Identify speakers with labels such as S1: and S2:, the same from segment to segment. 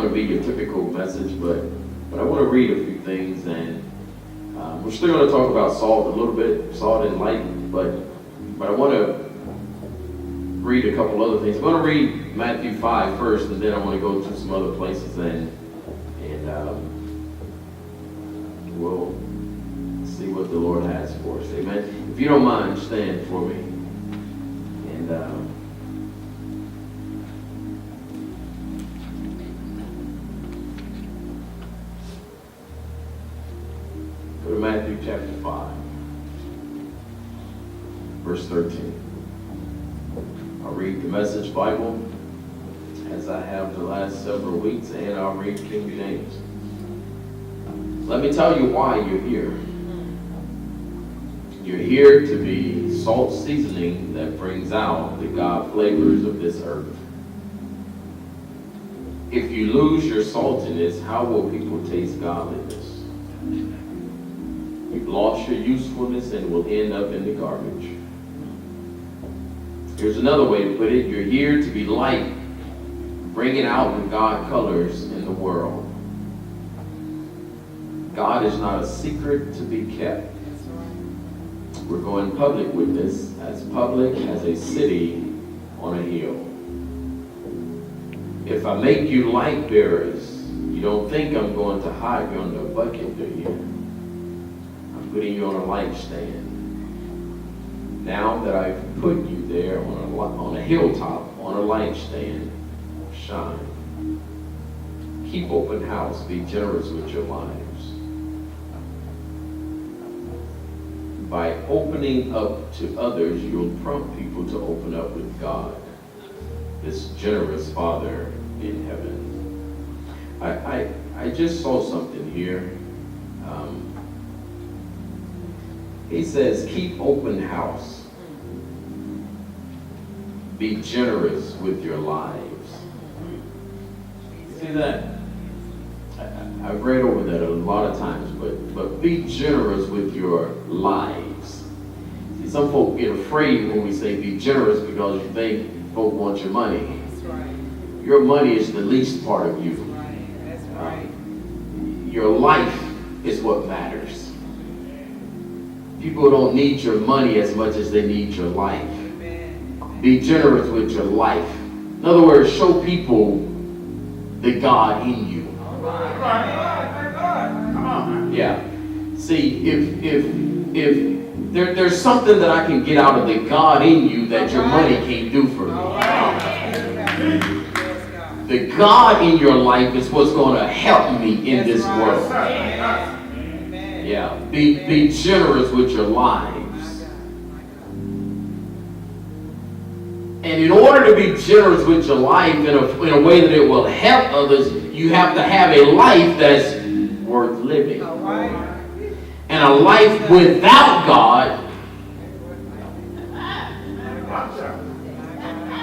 S1: going to be your typical message, but I want to read a few things, and we're still going to talk about salt a little bit, salt and light, but I want to read a couple other things. I'm going to read Matthew 5 first, and then I want to go to some other places, and we'll see what the Lord has for us. Amen. If you don't mind, stand for me. And go to Matthew chapter 5, verse 13. I'll read the Message Bible as I have the last several weeks, and I'll read King James. Let me tell you why you're here. You're here to be salt seasoning that brings out the God flavors of this earth. If you lose your saltiness, how will people taste godliness? You've lost your usefulness and will end up in the garbage. Here's another way to put it. You're here to be light, bringing out the God colors in the world. God is not a secret to be kept. We're going public with this, as public as a city on a hill. If I make you light bearers, you don't think I'm going to hide you under a bucket, do you? I'm putting you on a light stand. Now that I've put you there on a hilltop, on a light stand, shine. Keep open house. Be generous with your lives. By opening up to others, you'll prompt people to open up with God, this generous Father in heaven. I just saw something here. He says, keep open house. Be generous with your lives. See that? I've read over that a lot of times, but be generous with your lives. See, some folk get afraid when we say be generous because you think folk want your money.
S2: That's right.
S1: Your money is the least part of you.
S2: That's right.
S1: Your life is what matters. People don't need your money as much as they need your life.
S2: Amen.
S1: Be generous with your life. In other words, show people the God in you. Yeah. See, if there's something that I can get out of the God in you that your money can't do for me. The God in your life is what's going to help me in this world. Yeah. Be generous with your lives. And in order to be generous with your life in a way that it will help others, you have to have a life that's worth living. And a life without God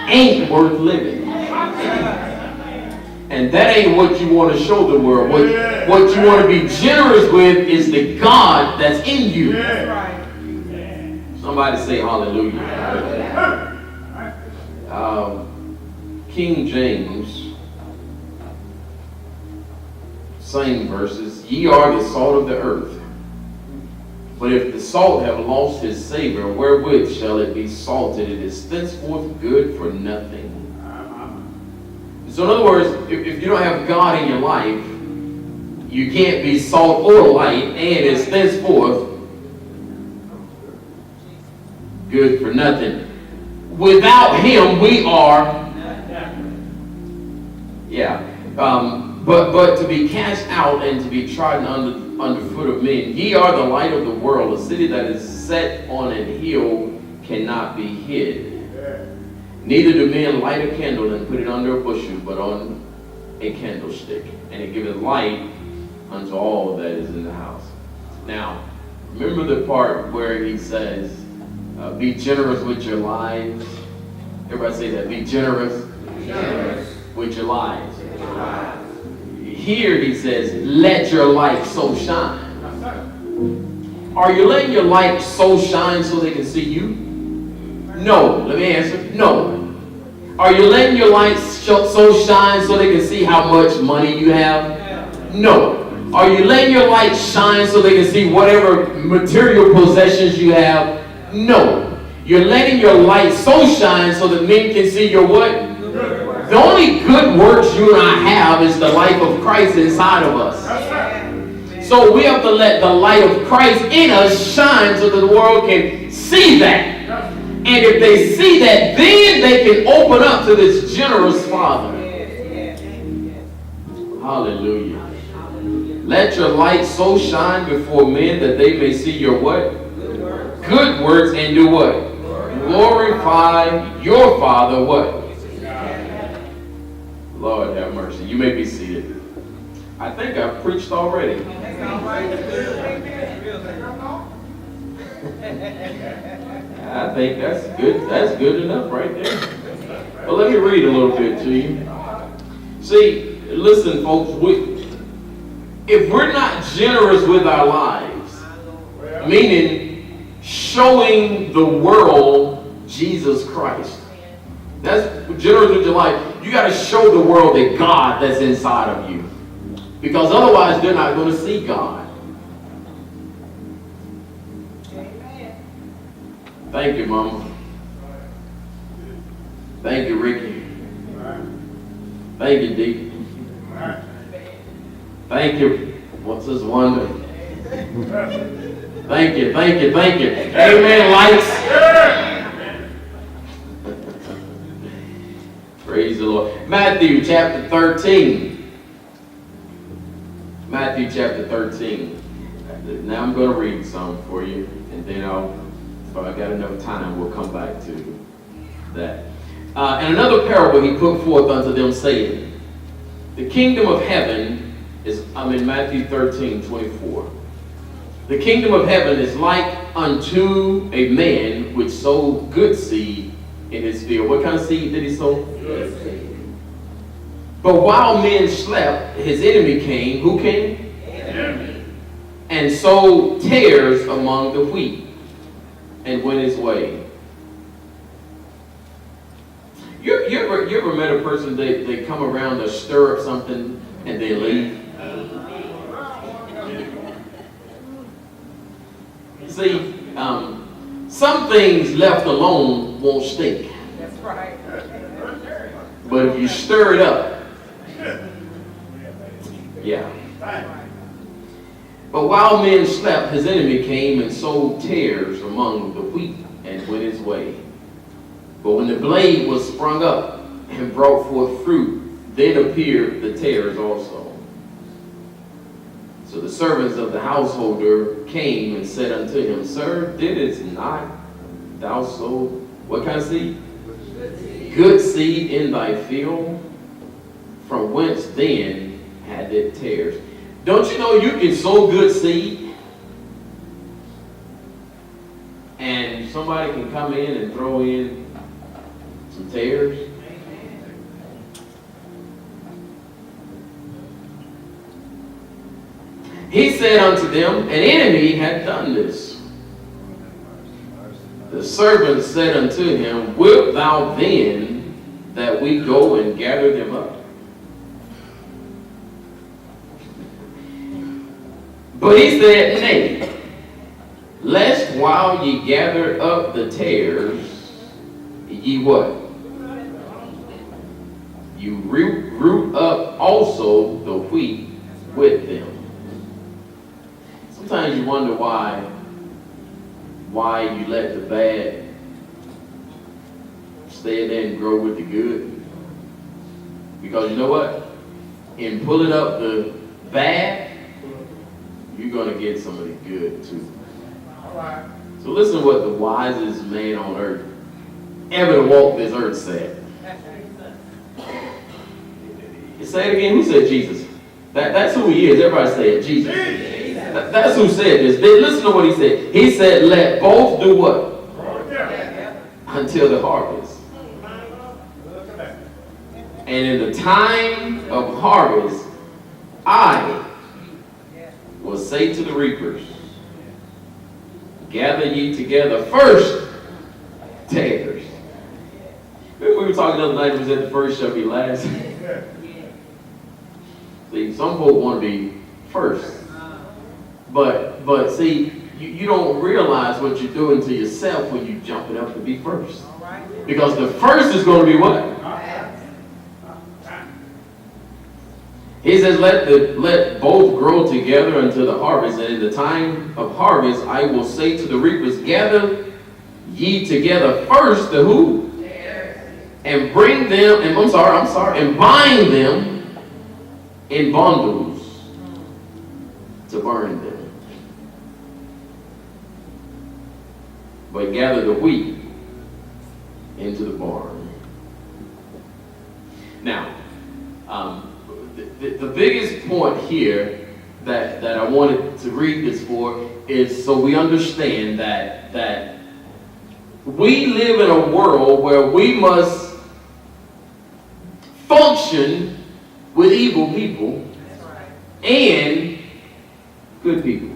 S1: ain't worth living. And that ain't what you want to show the world. What you want to be generous with is the God that's in you. Somebody say hallelujah. King James, same verses. Ye are the salt of the earth. But if the salt have lost his savor, wherewith shall it be salted? It is thenceforth good for nothing. So in other words, if you don't have God in your life, you can't be salt or light, and it's thenceforth good for nothing. Without him, we are, but to be cast out and to be trodden underfoot of men. Ye are the light of the world. A city that is set on an hill cannot be hid. Neither do men light a candle and put it under a bushel, but on a candlestick, and it giveth light unto all that is in the house. Now, remember the part where he says, be generous with your lives. Everybody say that. Be generous, with your lives. Here he says, let your light so shine. Are you letting your light so shine so they can see you? No. Let me answer. No. Are you letting your light so shine so they can see how much money you have? No. Are you letting your light shine so they can see whatever material possessions you have? No. You're letting your light so shine so that men can see your what? The only good works you and I have is the life of Christ inside of us. So we have to let the light of Christ in us shine so that the world can see that. And if they see that, then they can open up to this generous Father. Hallelujah. Let your light so shine before men that they may see your what? Good works and do what? Glorify your Father what? Lord have mercy. You may be seated. I think I've preached already. I think that's good. That's good enough right there. But let me read a little bit to you. See, listen, folks. If we're not generous with our lives, meaning showing the world Jesus Christ, that's generous with your life. You got to show the world that God that's inside of you, because otherwise they're not going to see God. Thank you, Mama. Thank you, Ricky. Thank you, Dee. Thank you. What's this wonder? Thank you, thank you, thank you. Amen, lights. Praise the Lord. Matthew chapter 13. Matthew chapter 13. Now I'm going to read some for you, and then if I got enough time, we'll come back to that. And another parable he put forth unto them, saying, the kingdom of heaven is, I'm in Matthew 13:24. The kingdom of heaven is like unto a man which sowed good seed in his field. What kind of seed did he sow? Good seed. But while men slept, his enemy came. Who came? Enemy. And sowed tares among the wheat, and went his way. You ever met a person, they come around to stir up something and they leave? See, some things left alone won't stink.
S2: That's right.
S1: But if you stir it up, yeah. But while men slept, his enemy came and sowed tares among the wheat and went his way. But when the blade was sprung up and brought forth fruit, then appeared the tares also. So the servants of the householder came and said unto him, Sir, didst not thou sow what kind of seed? Good seed in thy field? From whence then had it tares? Don't you know you can sow good seed and somebody can come in and throw in some tares? He said unto them, an enemy had done this. The servant said unto him, Wilt thou then that we go and gather them up? But he said, Nay, lest while ye gather up the tares, ye what? You root up also the wheat with them. Sometimes you wonder why you let the bad stay there and grow with the good. Because you know what? In pulling up the bad, you're going to get some of the good too. All right. So listen to what the wisest man on earth ever to walk this earth said. Say it again. Who said Jesus? That's who he is. Everybody say it. Jesus. That's who said this. Listen to what he said. He said, let both do what? Until the harvest. And in the time of harvest, I will say to the reapers, gather ye together first tares. We were talking the other night, was that the first shall be last. See, some folk want to be first. But see, you don't realize what you're doing to yourself when you're jumping up to be first. Because the first is going to be what? He says, let both grow together until the harvest, and in the time of harvest I will say to the reapers, gather ye together first the who? And bring them, and and bind them in bundles to burn them. But gather the wheat into the barn. Now, the biggest point here that I wanted to read this for is so we understand that we live in a world where we must function with evil people and good people.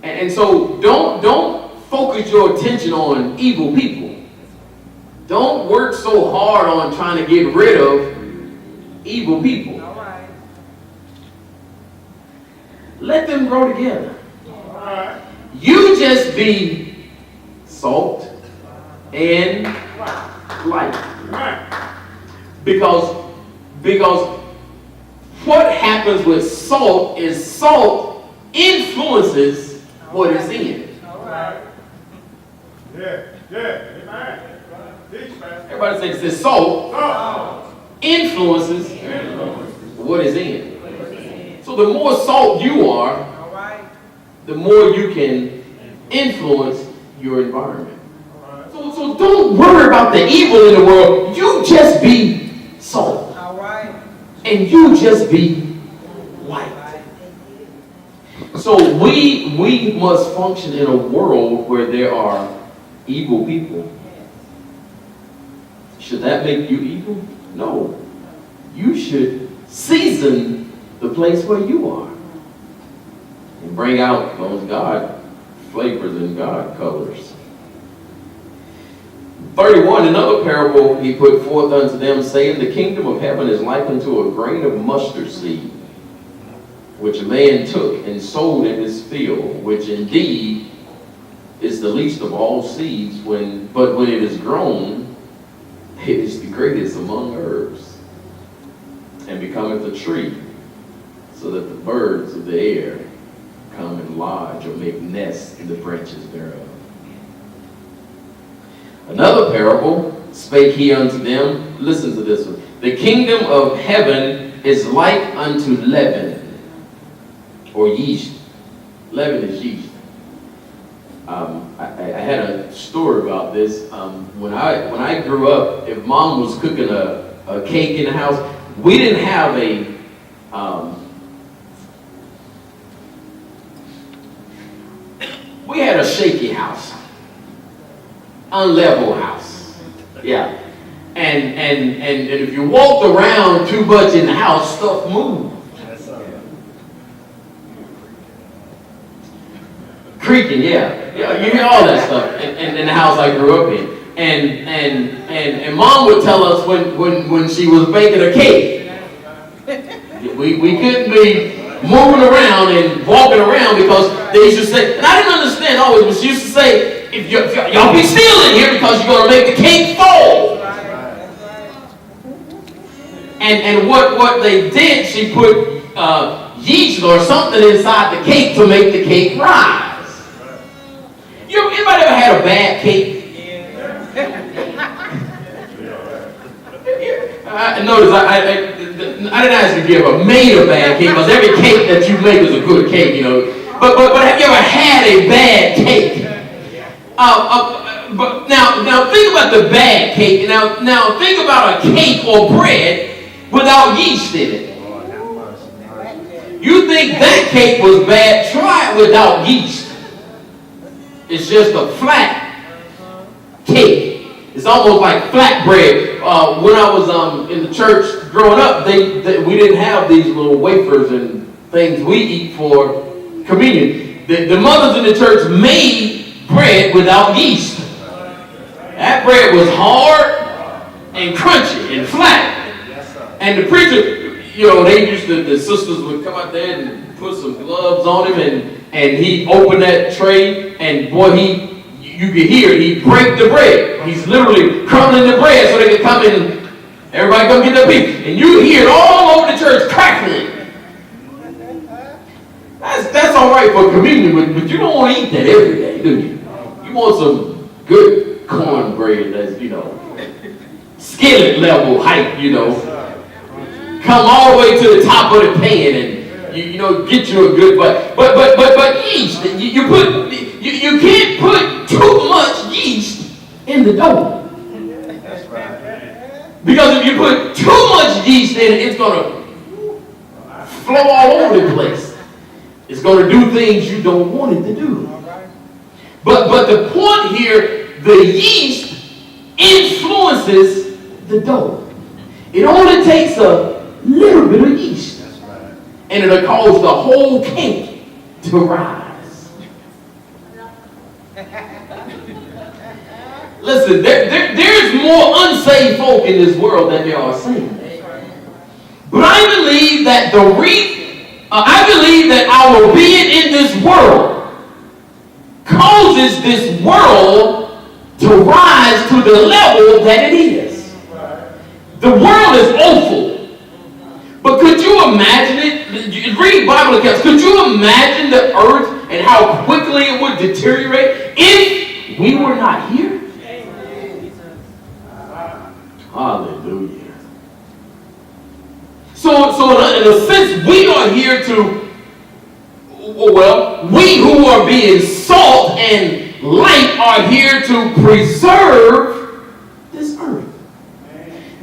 S1: And so don't focus your attention on evil people. Don't work so hard on trying to get rid of evil people. Let them grow together. You just be salt and light. Because what happens with salt is salt influences what is in it.
S3: Amen.
S1: Everybody say this: salt influences what is in it. So the more salt you are, the more you can influence your environment. So don't worry about the evil in the world. You just be salt. And you just be light. So we must function in a world where there are evil people. Should that make you evil? No. You should season the place where you are and bring out those God flavors and God colors. 31, another parable he put forth unto them, saying, the kingdom of heaven is likened to a grain of mustard seed, which a man took and sowed in his field, which indeed is the least of all seeds, but when it is grown, it is the greatest among herbs, and becometh a tree, so that the birds of the air come and lodge or make nests in the branches thereof. Another parable spake he unto them, listen to this one, the kingdom of heaven is like unto leaven, or yeast. Leaven is yeast. I had a story about this. When I grew up, if mom was cooking a cake in the house, we didn't have we had a shaky house, unlevel house. Yeah. And if you walked around too much in the house, stuff moved. Creaking, yeah. You hear all that stuff in the house I grew up in. And mom would tell us when she was baking a cake, we couldn't be moving around and walking around because they used to say, and I didn't understand always, but she used to say, if y'all be still in here because you're going to make the cake fall. And what they did, she put yeast or something inside the cake to make the cake rise. Anybody ever had a bad cake? Notice I didn't ask if you ever made a bad cake, because every cake that you make is a good cake, you know. But have you ever had a bad cake? But now think about the bad cake. Now think about a cake or bread without yeast in it. You think that cake was bad? Try it without yeast. It's just a flat cake. It's almost like flatbread. When I was in the church growing up, we didn't have these little wafers and things we eat for communion. The mothers in the church made bread without yeast. That bread was hard and crunchy and flat. And the preacher, they used to, the sisters would come out there and put some gloves on him, and he opened that tray, and boy, you could hear it, he'd break the bread. He's literally crumbling the bread so they could come in, everybody come get their piece. And you hear it all over the church crackling. That's all right for communion, but you don't want to eat that every day, do you? You want some good cornbread that's, skillet level height, come all the way to the top of the pan and get you a good but yeast. You can't put too much yeast in the dough.
S3: That's right.
S1: Because if you put too much yeast in it, it's gonna flow all over the place. It's gonna do things you don't want it to do. But the point here, the yeast influences the dough. It only takes a little bit of yeast.
S3: That's right.
S1: And it'll cause the whole cake to rise. Listen, there's more unsaved folk in this world than there are saved. But I believe that our being in this world causes this world to rise to the level that it is. The world is awful. But could you imagine it? Read Bible accounts. Could you imagine the earth and how quickly it would deteriorate if we were not here? Hallelujah. So in a sense, we are here to, we who are being salt and light are here to preserve this earth.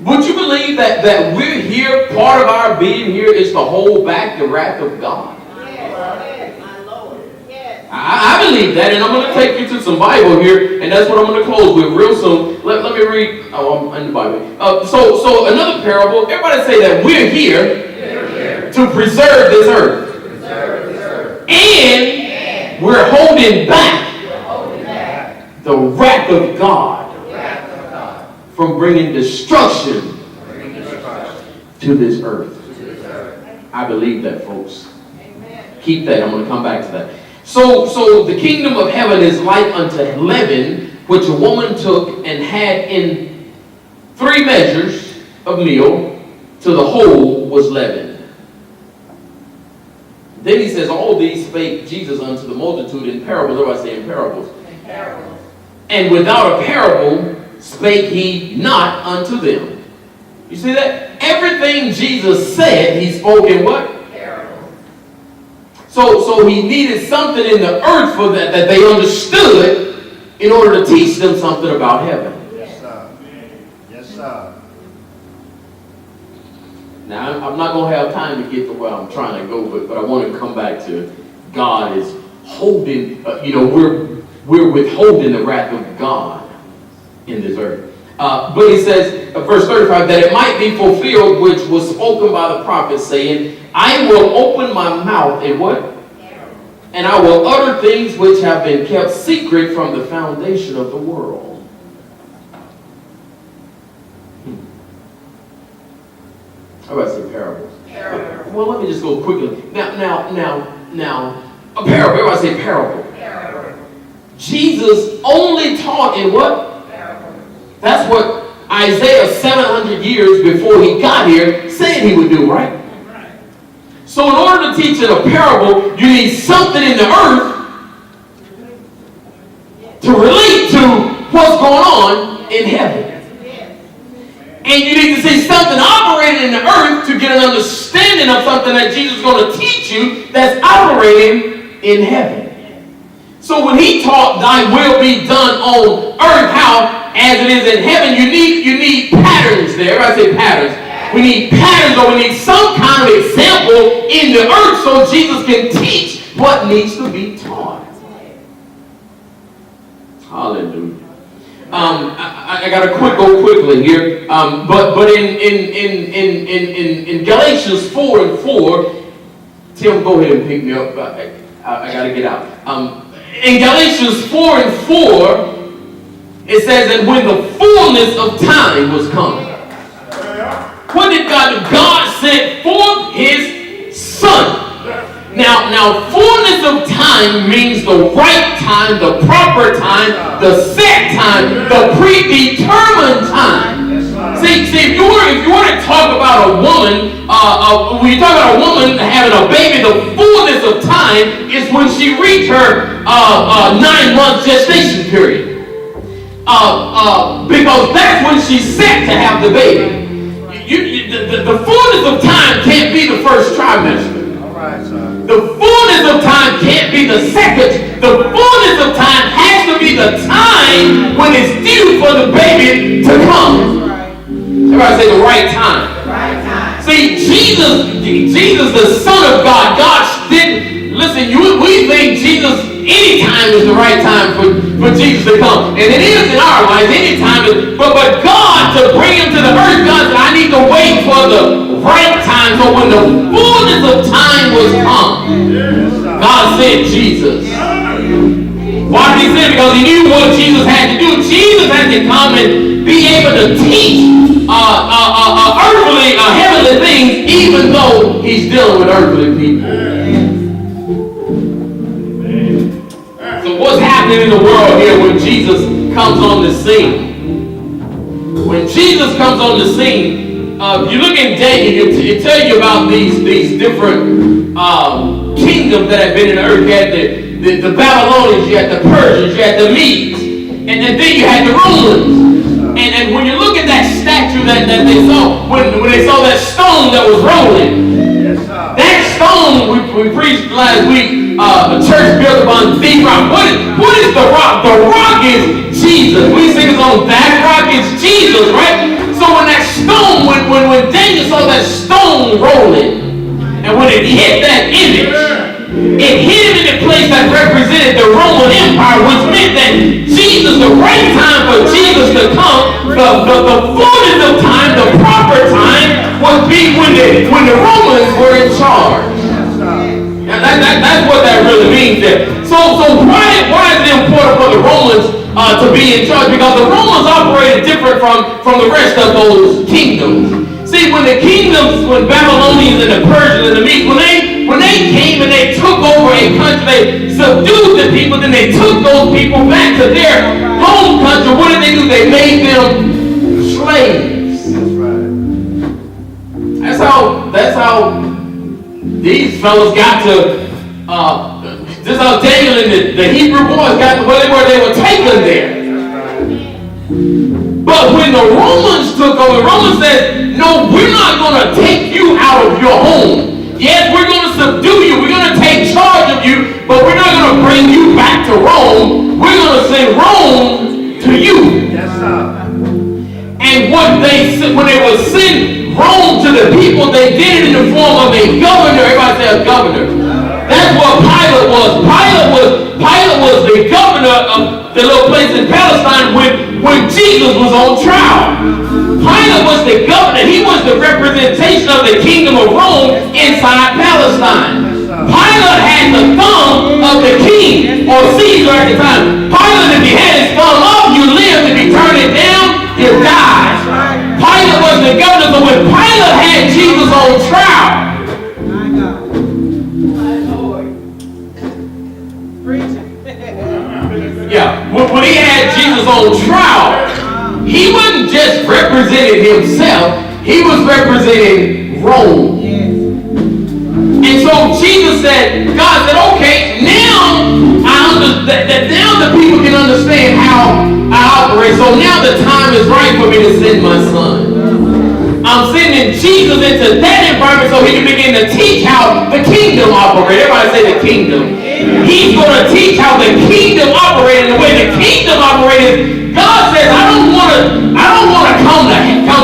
S1: Would you believe that we're here, part of our being here is to hold back the wrath of God?
S2: Yes, my Lord. Yes.
S1: I believe that, and I'm going to take you to some Bible here, and that's what I'm going to close with real soon. Let me read. I'm in the Bible. So another parable. Everybody say that we're here to preserve this earth. And we're holding back the wrath of God from bringing destruction to this earth. I believe that, folks. Keep that. I'm going to come back to that. So the kingdom of heaven is like unto leaven, which a woman took and had in 3 measures of meal, till the whole was leavened. Then he says, all these spake Jesus unto the multitude in parables. Everybody say in parables. And without a parable spake he not unto them. You see that? Everything Jesus said, he spoke in what? Parables. So he needed something in the earth for that they understood in order to teach them something about heaven.
S3: Yes, sir. Yes, sir.
S1: Now, I'm not going to have time to get to where I'm trying to go, but I want to come back to God is holding, we're withholding the wrath of God in this earth. But he says, verse 35, that it might be fulfilled, which was spoken by the prophet, saying, I will open my mouth and what? And I will utter things which have been kept secret from the foundation of the world. How about say parables? Well, let me just go quickly. Now, a parable. Everybody say parable. Jesus only taught in what? That's what Isaiah 700 years before he got here said he would do, right? So in order to teach in a parable, you need something in the earth to relate to what's going on in heaven. And you need to see something operating in the earth to get an understanding of something that Jesus is going to teach you that's operating in heaven. So when he taught, thy will be done on earth, how as it is in heaven, you need patterns there. I say patterns. We need patterns, or we need some kind of example in the earth so Jesus can teach what needs to be taught. Hallelujah. I got to go quickly here, but in Galatians 4:4, Tim, go ahead and pick me up. I got to get out. In Galatians 4:4, It says that when the fullness of time was come. What did God do? God sent forth his son. Now, fullness of time means the right time, the proper time, the set time, the predetermined time. See, if you were to talk about a woman, when you talk about a woman having a baby, the fullness of time is when she reached her 9-month gestation period. Because that's when she's set to have the baby. The fullness of time can't be the first trimester. The fullness of time can't be the second. The fullness of time has to be the time when it's due for the baby to come. Everybody say the right time. See, Jesus, the Son of God, God didn't, listen, we think Jesus, any time is the right time for Jesus to come. And it is in our lives, any time. But God, to bring him to the earth, God said, I need to wait for the right time. So when the fullness of time was come, God sent Jesus. Why did he send? Because he knew what Jesus had to do. Jesus had to come and be able to teach earthly, heavenly things, even though he's dealing with earthly people. So what's happening in the world here when Jesus comes on the scene? When Jesus comes on the scene, if you look in Daniel, it tells you about these different kingdoms that have been in the earth. You had the Babylonians, you had the Persians, you had the Medes, and then you had the Romans. And when you look at that statue that they saw, when they saw that stone that was rolling, that stone, we preached last week, a church built upon the rock. What is the rock? The rock is Jesus. We sing a song, that rock is Jesus, right? So when that stone, when Daniel saw that stone rolling, and when it hit that image, it hit him in a place that represented the Roman Empire, which meant that Jesus, the right time for Jesus to come, the fullness of time, the proper time, would be when the Romans were in charge. Now that's what that really means there. So why is it important for the Romans to be in charge? Because the Romans operated different from the rest of those kingdoms. See, when the kingdoms, when Babylonians and the Persians and the Medes, when they came and they took over a country, they subdued the people, then they took those people back to their home country. What did they do? They made them slaves. That's right. That's how these fellows got to, this is how Daniel and the Hebrew boys got to where they were taken there. But when the Romans took over, the Romans said, no, we're not going to take you out of your home. Yes, we're going to subdue you. We're going to take charge of you, but we're not going to bring you back to Rome. We're going to send Rome to you. Yes, sir. And when they would send Rome to the people, they did it in the form of a governor. Everybody say a governor. That's what Pilate was. Pilate was the governor of the little place in Palestine when Jesus was on trial. Pilate was the governor. He was the representation of the kingdom of Rome inside Palestine. Pilate had the thumb of the king or Caesar at the time. Pilate, if he had his thumb up, you lived. If he turned it down, you died. Pilate was the governor. So when Pilate had Jesus on trial, when he had Jesus on trial, he wasn't just representing himself, he was representing Rome. And so Jesus said, God said, okay, now now the people can understand how I operate. So now the time is right for me to send my son. I'm sending Jesus into that environment so he can begin to teach how the kingdom operates. Everybody say the kingdom. He's going to teach how the kingdom operates. And the way the kingdom operates, God says, I don't want to come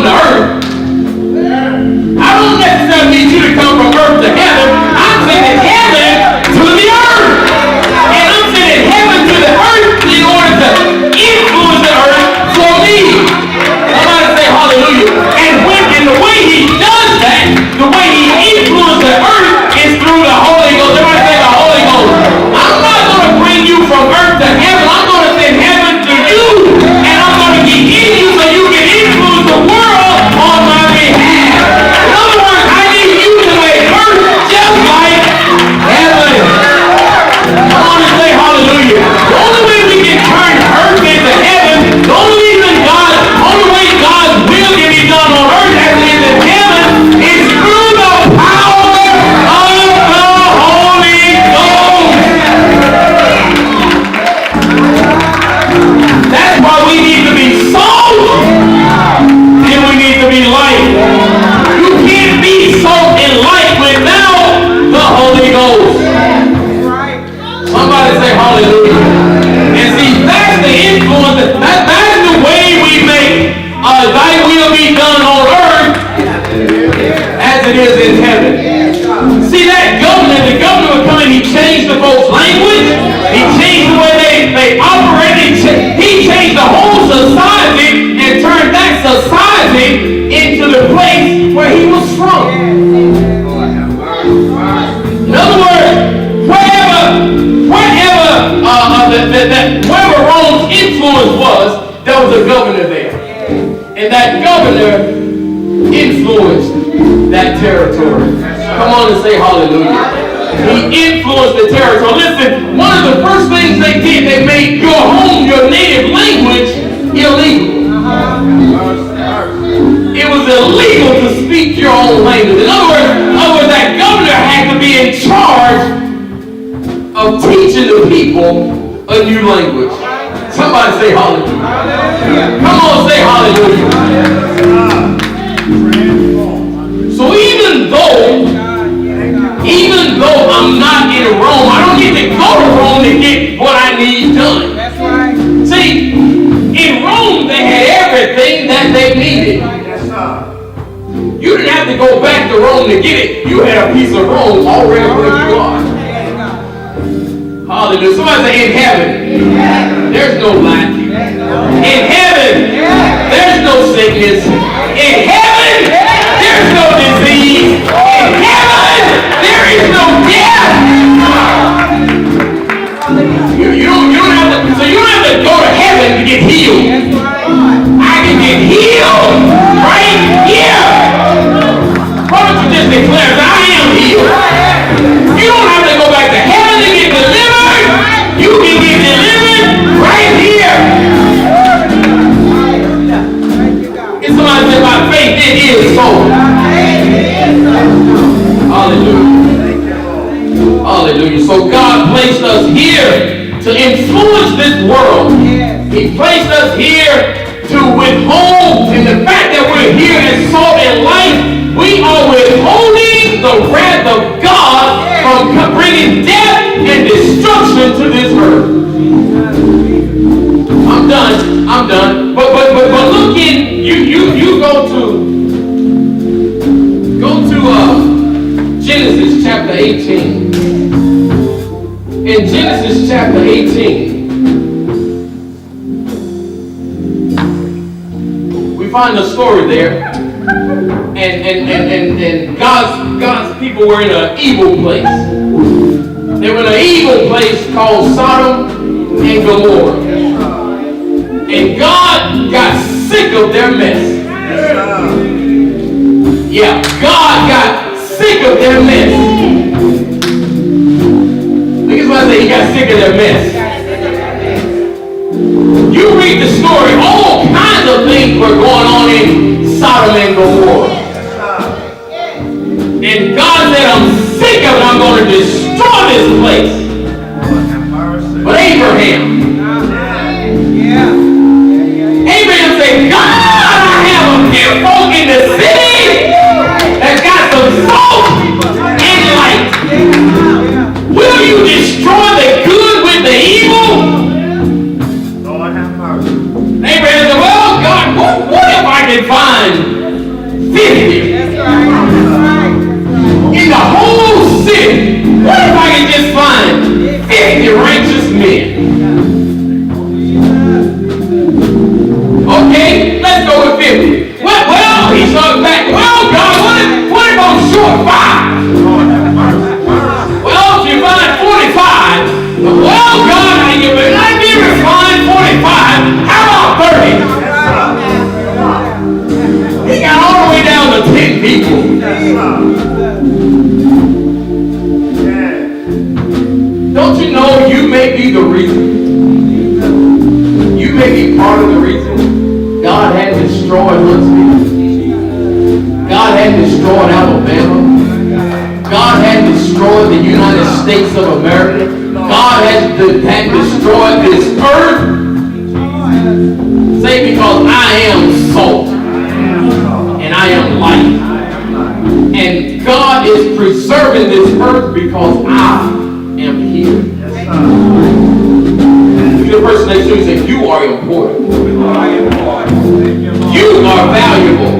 S1: to earth. I don't necessarily need you to come from earth to heaven. I'm sending heaven to the earth. And I'm sending heaven to the earth in order to influence the earth for me. Somebody say hallelujah. And the way he does that, the way he influences the earth is through the Holy Ghost. Everybody say the Holy Ghost. I'm not going to bring you from earth to heaven. I'm going to send heaven to you. And it is in heaven. See that governor, the governor would come and he changed the folks' language. He changed the way they operated. He changed the whole society and turned that society into the place where he was from. In other words, wherever Rome's influence was, there was a governor there. And that governor influenced that territory. Come on and say hallelujah. He influenced the territory. Listen, one of the first things they did, they made your home, your native language, illegal. It was illegal to speak your own language. In other words, that governor had to be in charge of teaching the people a new language. Somebody say hallelujah. Come on, say hallelujah. So even though I'm not in Rome, I don't get to go to Rome to get what I need done. That's right. See, in Rome they had everything that they needed. You didn't have to go back to Rome to get it. You had a piece of Rome already where you are. Hallelujah. Somebody say in heaven. There's no lack. In heaven, there's no sickness. In heaven, there's no disease. In heaven, there is no death. You don't have to go to heaven to get healed. I can get healed right here. Prophet just declares, I am healed. You don't have to go back to heaven to get delivered. You can get delivered right here. It's somebody said, by faith it is so. Hallelujah. Hallelujah. So God placed us here to influence this world. He placed us here to withhold, and the fact that we're here as salt and light, we are withholding the wrath of God from bringing death and destruction to this earth. I'm done. But look in, you go to Genesis chapter 18. In Genesis chapter 18, we find a story there. And God's people were in an evil place. They were in an evil place called Sodom and Gomorrah. And God got sick of their mess. Yeah, God got sick of their mess. Look at what I say, he got sick of their mess. You read the story, all kinds of things were going on in Sodom and Gomorrah. And God said, I'm sick of it. I'm going to destroy this place. But Abraham said, God, I have a few folk in the city that got some salt and light. Will you destroy the good with the evil?
S3: Lord have mercy.
S1: Abraham said, well, God, what if I can find 50? In the whole city, what if I can just find 50 righteous men? Okay, let's go with 50. Well, he started back. Well, God, what if I'm short 5? Well, if you find 45, well, God, I give you find 45. How about 30? He got all the way down to 10 people. Don't you know you may be the reason? You may be part of the reason God had destroyed Huntsville. God had destroyed Alabama. God had destroyed the United States of America. God had destroyed this earth. Say, because I am salt and I am light. And God is preserving this earth because I am here. The person next to you say, you are important. You are valuable.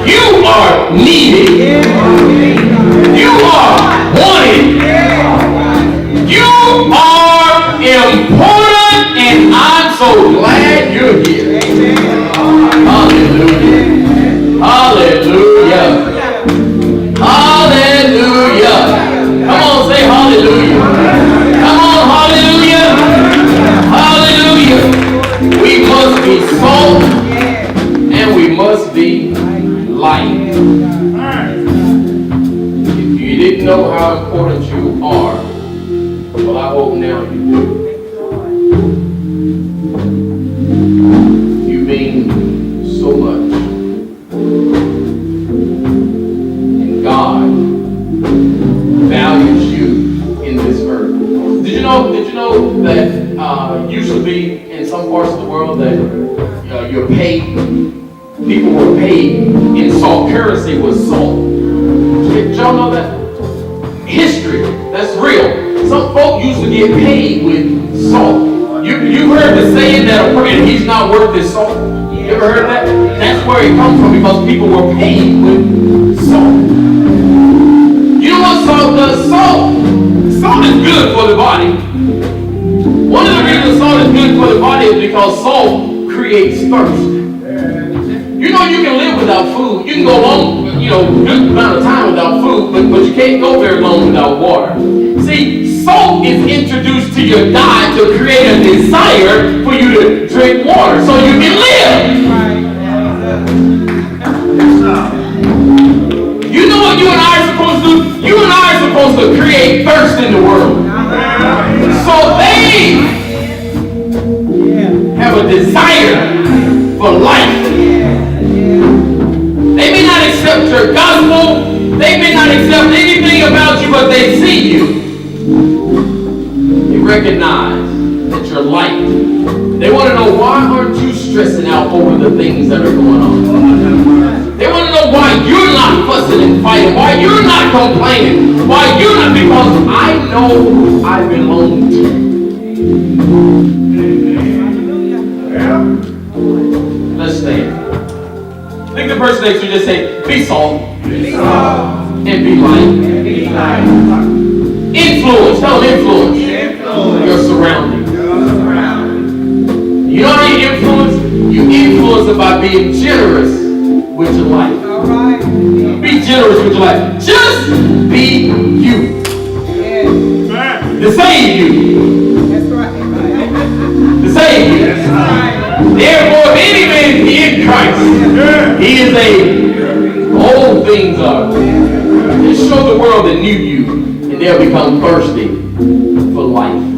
S1: You are needed. You are wanted. You are important, and I'm so glad you're here. Hallelujah. Hallelujah. Hallelujah. Come on, say hallelujah. Come on, hallelujah. Hallelujah. We must be salt and we must be light. If you didn't know how important you are, well, I hope now you do. You mean so much. And God values you in this earth. Did you know that usually in some parts of the world that you're paid, people were paid in salt. Currency was salt. Did y'all know that? History, that's real. Some folk used to get paid with salt. You heard the saying that a person, he's not worth his salt? You ever heard that? That's where it comes from, because people were paid with salt. You know what salt does? Salt is good for the body. One of the reasons salt is good for the body is because salt creates thirst. You know you can live without food. You can go long, good amount of time without food, but you can't go very long without water. See, salt is introduced to your diet to create a desire for you to drink water so you can live. You know what you and I are supposed to do? You and I are supposed to create thirst in the world. So they have a desire for life. They may not accept your gospel. They may not accept anything about you, but they see you. They recognize that you're light. They want to know, why aren't you stressing out over the things that are going on? They want to know why you're not fussing and fighting, why you're not complaining, why you're not, because I know who I belong to. Let's stand. Look at the person next to you, just say, be salt, and be light. Influence, tell them influence. Your surroundings. You know how you influence? You influence it by being generous with your life. Be generous with your life. Just be you. The same you. The same you. Therefore, if any man be in Christ, he is old things are. And show the world the new you, and they'll become thirsty for life.